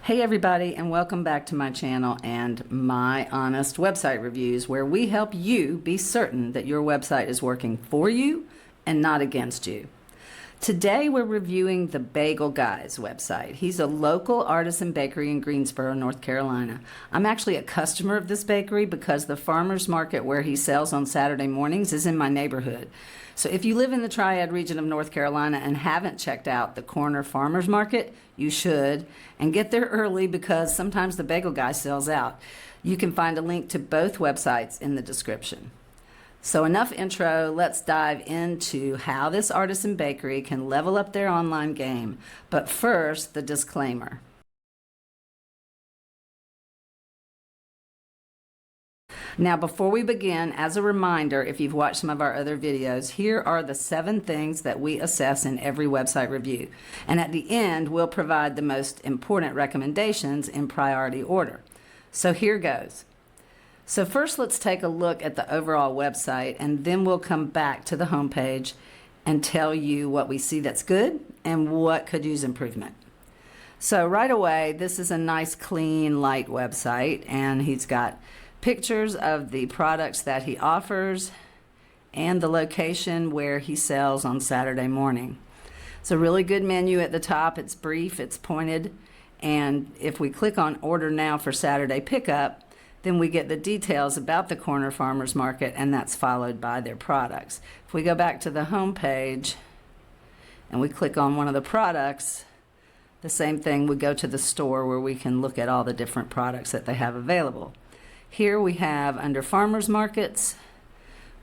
Hey everybody, and welcome back to my channel and My Honest Website Reviews, where we help you be certain that your website is working for you and not against you. Today we're reviewing the Bagel Guy's website. He's a local artisan bakery in Greensboro, North Carolina. I'm actually a customer of this bakery because the farmers market where he sells on Saturday mornings is in my neighborhood. So if you live in the Triad region of North Carolina and haven't checked out the Corner Farmers Market, you should, and get there early because sometimes the Bagel Guy sells out. You can find a link to both websites in the description. So enough intro, let's dive into how this artisan bakery can level up their online game. But first, the disclaimer. Now, before we begin, as a reminder, if you've watched some of our other videos, here are the 7 things that we assess in every website review. And at the end, we'll provide the most important recommendations in priority order. So here goes. So first, let's take a look at the overall website, and then we'll come back to the homepage and tell you what we see that's good and what could use improvement. So right away, this is a nice, clean, light website, and he's got pictures of the products that he offers and the location where he sells on Saturday morning. It's a really good menu at the top. It's brief, it's pointed, and if we click on Order Now for Saturday Pickup, then we get the details about the Corner Farmers Market, and that's followed by their products. If we go back to the home page and we click on one of the products, the same thing, we go to the store where we can look at all the different products that they have available. Here we have, under farmers markets,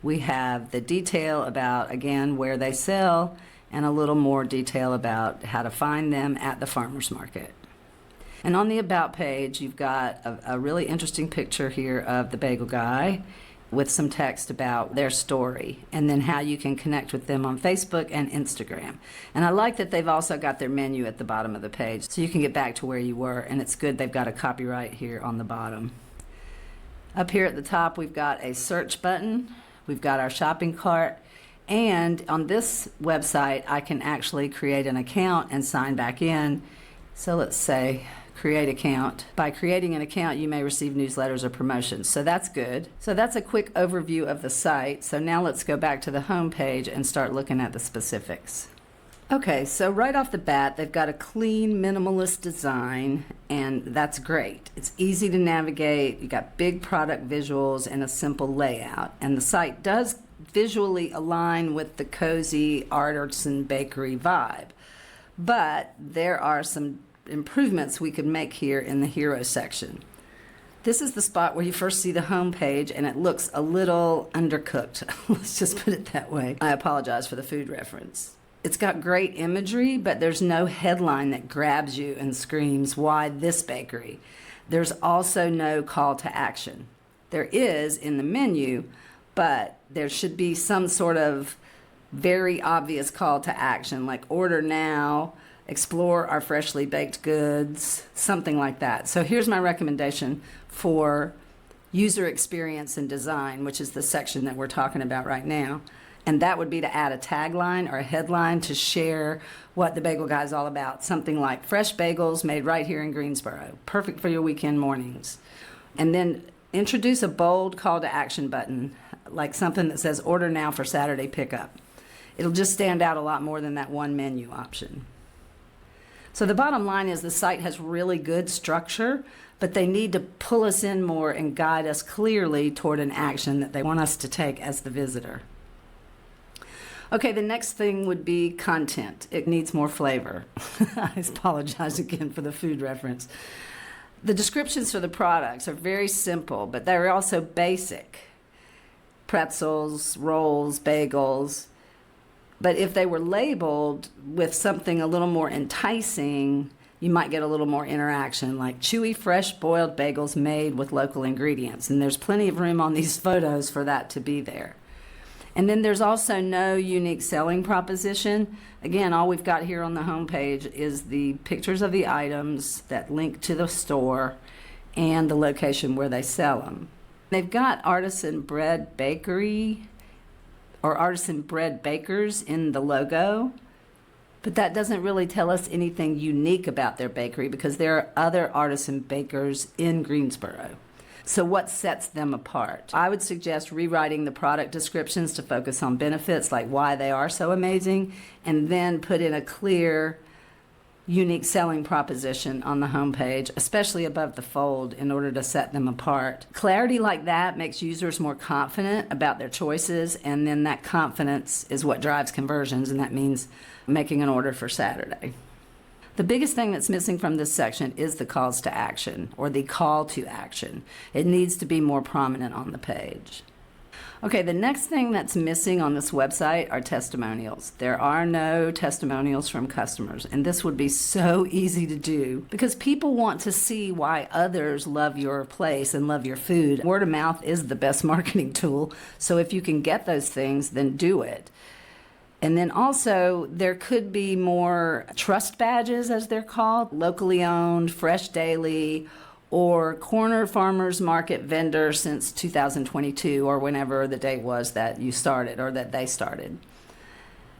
we have the detail about, again, where they sell, and a little more detail about how to find them at the farmers market. And on the About page, you've got a really interesting picture here of the Bagel Guy with some text about their story, and then how you can connect with them on Facebook and Instagram. And I like that they've also got their menu at the bottom of the page, so you can get back to where you were, and it's good they've got a copyright here on the bottom. Up here at the top, we've got a search button, we've got our shopping cart, and on this website, I can actually create an account and sign back in. So let's say, create account. By creating an account, you may receive newsletters or promotions, so that's good. So that's a quick overview of the site. So now let's go back to the home page and start looking at the specifics. Okay, so right off the bat, they've got a clean, minimalist design, and that's great. It's easy to navigate, you got big product visuals and a simple layout, and the site does visually align with the cozy artisan bakery vibe. But there are some improvements we could make here in the hero section. This is the spot where you first see the home page, and it looks a little undercooked. Let's just put it that way. I apologize for the food reference. It's got great imagery, but there's no headline that grabs you and screams, "Why this bakery?" There's also no call to action. There is in the menu, but there should be some sort of very obvious call to action, like order now, explore our freshly baked goods, something like that. So here's my recommendation for user experience and design, which is the section that we're talking about right now. And that would be to add a tagline or a headline to share what the Bagel Guy is all about. Something like fresh bagels made right here in Greensboro, perfect for your weekend mornings. And then introduce a bold call to action button, like something that says order now for Saturday pickup. It'll just stand out a lot more than that one menu option. So the bottom line is the site has really good structure, but they need to pull us in more and guide us clearly toward an action that they want us to take as the visitor. Okay, the next thing would be content. It needs more flavor. I apologize again for the food reference. The descriptions for the products are very simple, but they're also basic. Pretzels, rolls, bagels. But if they were labeled with something a little more enticing, you might get a little more interaction, like chewy, fresh boiled bagels made with local ingredients. And there's plenty of room on these photos for that to be there. And then there's also no unique selling proposition. Again, all we've got here on the home page is the pictures of the items that link to the store and the location where they sell them. They've got artisan bread bakery or artisan bread bakers in the logo. But that doesn't really tell us anything unique about their bakery because there are other artisan bakers in Greensboro. So what sets them apart? I would suggest rewriting the product descriptions to focus on benefits, like why they are so amazing, and then put in a clear, unique selling proposition on the homepage, especially above the fold, in order to set them apart. Clarity like that makes users more confident about their choices, and then that confidence is what drives conversions, and that means making an order for Saturday. The biggest thing that's missing from this section is the calls to action, or the call to action. It needs to be more prominent on the page. Okay, the next thing that's missing on this website are testimonials. There are no testimonials from customers, and this would be so easy to do because people want to see why others love your place and love your food. Word of mouth is the best marketing tool, so if you can get those things, then do it. And then also, there could be more trust badges, as they're called, locally owned, fresh daily, or corner farmers market vendor since 2022, or whenever the date was that you started or that they started.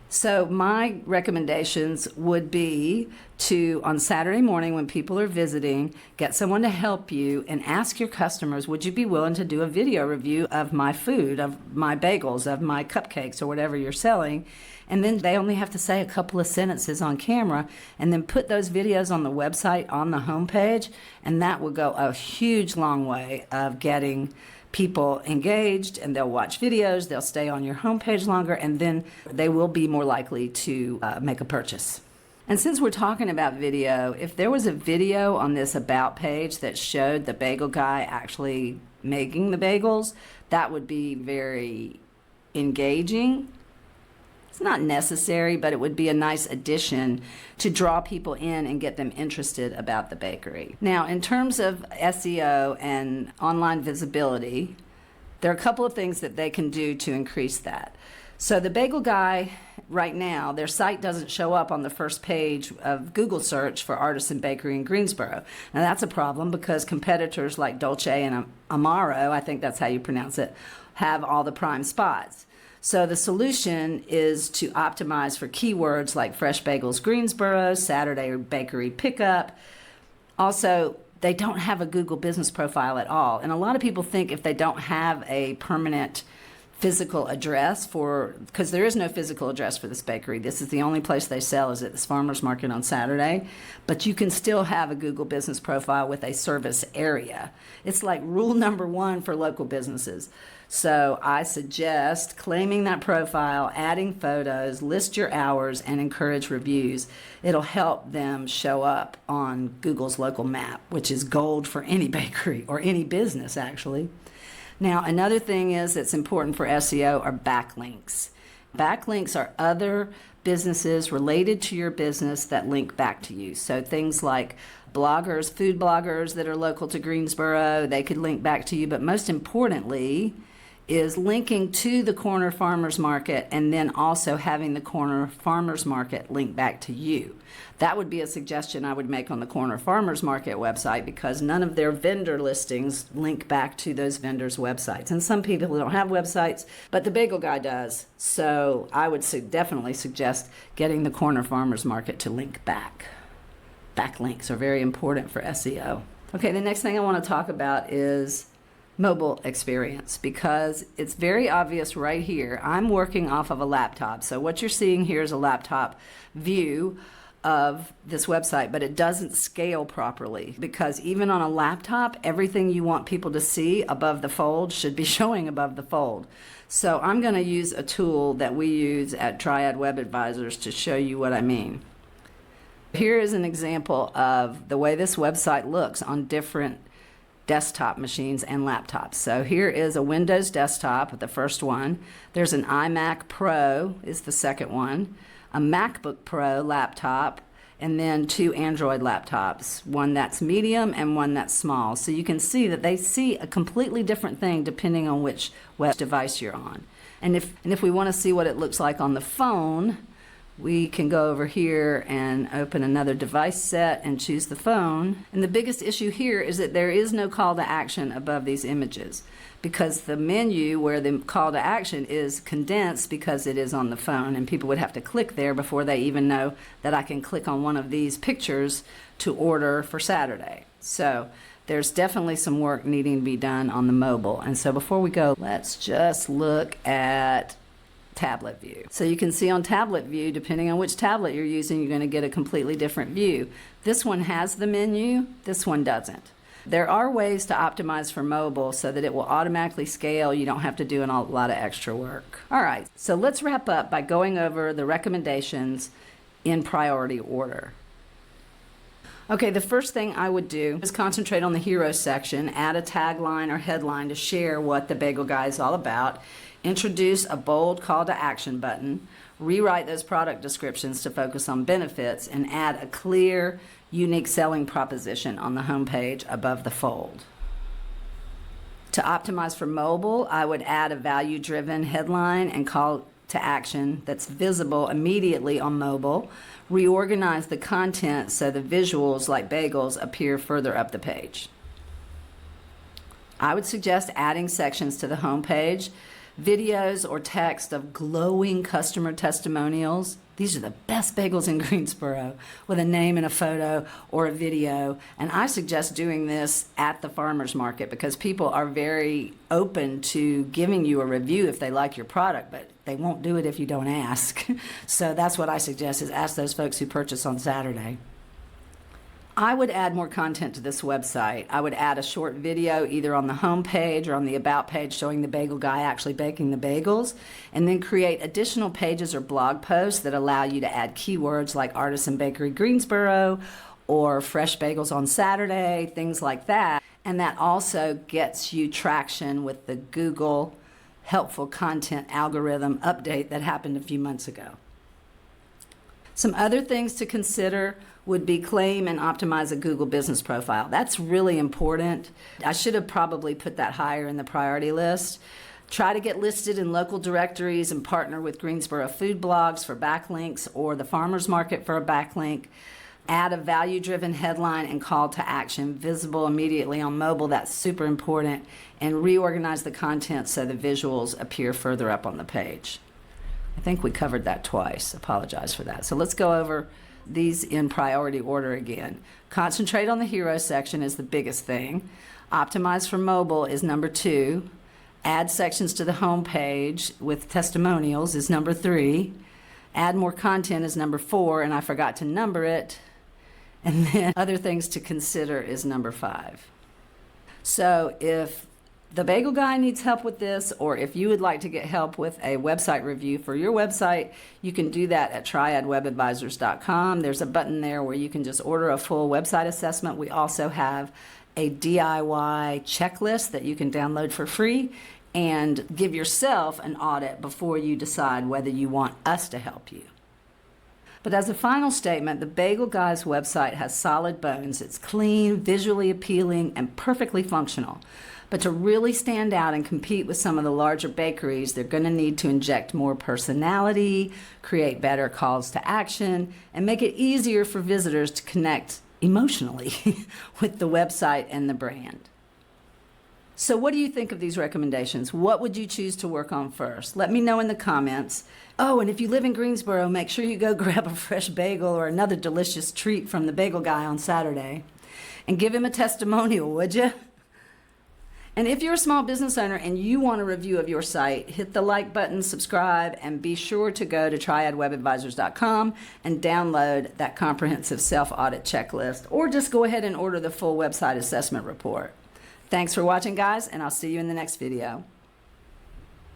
So my recommendations would be to, on Saturday morning when people are visiting, get someone to help you and ask your customers, would you be willing to do a video review of my food, of my bagels, of my cupcakes, or whatever you're selling? And then they only have to say a couple of sentences on camera and then put those videos on the website on the homepage, and that will go a huge long way of getting people engaged, and they'll watch videos, they'll stay on your homepage longer, and then they will be more likely to make a purchase. And since we're talking about video, if there was a video on this About page that showed the bagel guy actually making the bagels, that would be very engaging. It's not necessary, but it would be a nice addition to draw people in and get them interested about the bakery. Now, in terms of SEO and online visibility, there are a couple of things that they can do to increase that. So the Bagel Guy, right now, their site doesn't show up on the first page of Google search for Artisan Bakery in Greensboro. Now that's a problem because competitors like Dolce and Amaro, I think that's how you pronounce it, have all the prime spots. So the solution is to optimize for keywords like Fresh Bagels Greensboro, Saturday Bakery Pickup. Also, they don't have a Google business profile at all. And a lot of people think if they don't have a permanent physical address because there is no physical address for this bakery. This is the only place they sell is at this farmer's market on Saturday. But you can still have a Google business profile with a service area. It's like rule number one for local businesses. So I suggest claiming that profile, adding photos, list your hours, and encourage reviews. It'll help them show up on Google's local map, which is gold for any bakery or any business, actually. Now, another thing is that's important for SEO are backlinks. Backlinks are other businesses related to your business that link back to you. So things like bloggers, food bloggers that are local to Greensboro, they could link back to you. But most importantly is linking to the Corner Farmers Market and then also having the Corner Farmers Market link back to you. That would be a suggestion I would make on the Corner Farmers Market website because none of their vendor listings link back to those vendors' websites. And some people don't have websites, but the Bagel Guy does. So I would definitely suggest getting the Corner Farmers Market to link back. Backlinks are very important for SEO. Okay, the next thing I want to talk about is mobile experience because it's very obvious right here. I'm working off of a laptop. So what you're seeing here is a laptop view of this website, but it doesn't scale properly because even on a laptop, everything you want people to see above the fold should be showing above the fold. So I'm going to use a tool that we use at Triad Web Advisors to show you what I mean. Here is an example of the way this website looks on different desktop machines and laptops. So here is a Windows desktop, the first one. There's an iMac Pro is the second one, a MacBook Pro laptop, and then two Android laptops, one that's medium and one that's small. So you can see that they see a completely different thing depending on which web device you're on. And if we want to see what it looks like on the phone, We can go over here and open another device set and choose the phone. And the biggest issue here is that there is no call to action above these images, because the menu where the call to action is condensed because it is on the phone, and people would have to click there before they even know that I can click on one of these pictures to order for Saturday. So there's definitely some work needing to be done on the mobile. And so before we go, let's just look at tablet view. So you can see on tablet view, depending on which tablet you're using, you're going to get a completely different view. This one has the menu, this one doesn't. There are ways to optimize for mobile so that it will automatically scale. You don't have to do a lot of extra work. All right, so let's wrap up by going over the recommendations in priority order. Okay, the first thing I would do is concentrate on the hero section, add a tagline or headline to share what the Bagel Guy is all about, introduce a bold call to action button, rewrite those product descriptions to focus on benefits, and add a clear, unique selling proposition on the homepage above the fold. To optimize for mobile, I would add a value-driven headline and call to action that's visible immediately on mobile, reorganize the content so the visuals like bagels appear further up the page. I would suggest adding sections to the homepage, videos or text of glowing customer testimonials. These are the best bagels in Greensboro, with a name and a photo or a video. And I suggest doing this at the farmer's market because people are very open to giving you a review if they like your product, but they won't do it if you don't ask. So that's what I suggest, is ask those folks who purchase on Saturday. I would add more content to this website. I would add a short video either on the home page or on the about page showing the Bagel Guy actually baking the bagels, and then create additional pages or blog posts that allow you to add keywords like Artisan Bakery Greensboro or fresh bagels on Saturday, things like that. And that also gets you traction with the Google helpful content algorithm update that happened a few months ago. Some other things to consider would be claim and optimize a Google business profile. That's really important. I should have probably put that higher in the priority list. Try to get listed in local directories and partner with Greensboro food blogs for backlinks or the farmer's market for a backlink. Add a value-driven headline and call to action visible immediately on mobile. That's super important. And reorganize the content so the visuals appear further up on the page. I think we covered that twice. Apologize for that. So let's go over these in priority order again. Concentrate on the hero section is the biggest thing. Optimize for mobile is number 2. Add sections to the home page with testimonials is number 3. Add more content is number 4, and I forgot to number it. And then other things to consider is number 5. So if the Bagel Guy needs help with this, or if you would like to get help with a website review for your website, you can do that at triadwebadvisors.com. There's a button there where you can just order a full website assessment. We also have a DIY checklist that you can download for free and give yourself an audit before you decide whether you want us to help you. But as a final statement, the Bagel Guy's website has solid bones. It's clean, visually appealing, and perfectly functional. But to really stand out and compete with some of the larger bakeries, they're going to need to inject more personality, create better calls to action, and make it easier for visitors to connect emotionally with the website and the brand. So what do you think of these recommendations? What would you choose to work on first? Let me know in the comments. Oh, and if you live in Greensboro, make sure you go grab a fresh bagel or another delicious treat from the Bagel Guy on Saturday. And give him a testimonial, would you? And if you're a small business owner and you want a review of your site, hit the like button, subscribe, and be sure to go to triadwebadvisors.com and download that comprehensive self-audit checklist, or just go ahead and order the full website assessment report. Thanks for watching, guys, and I'll see you in the next video.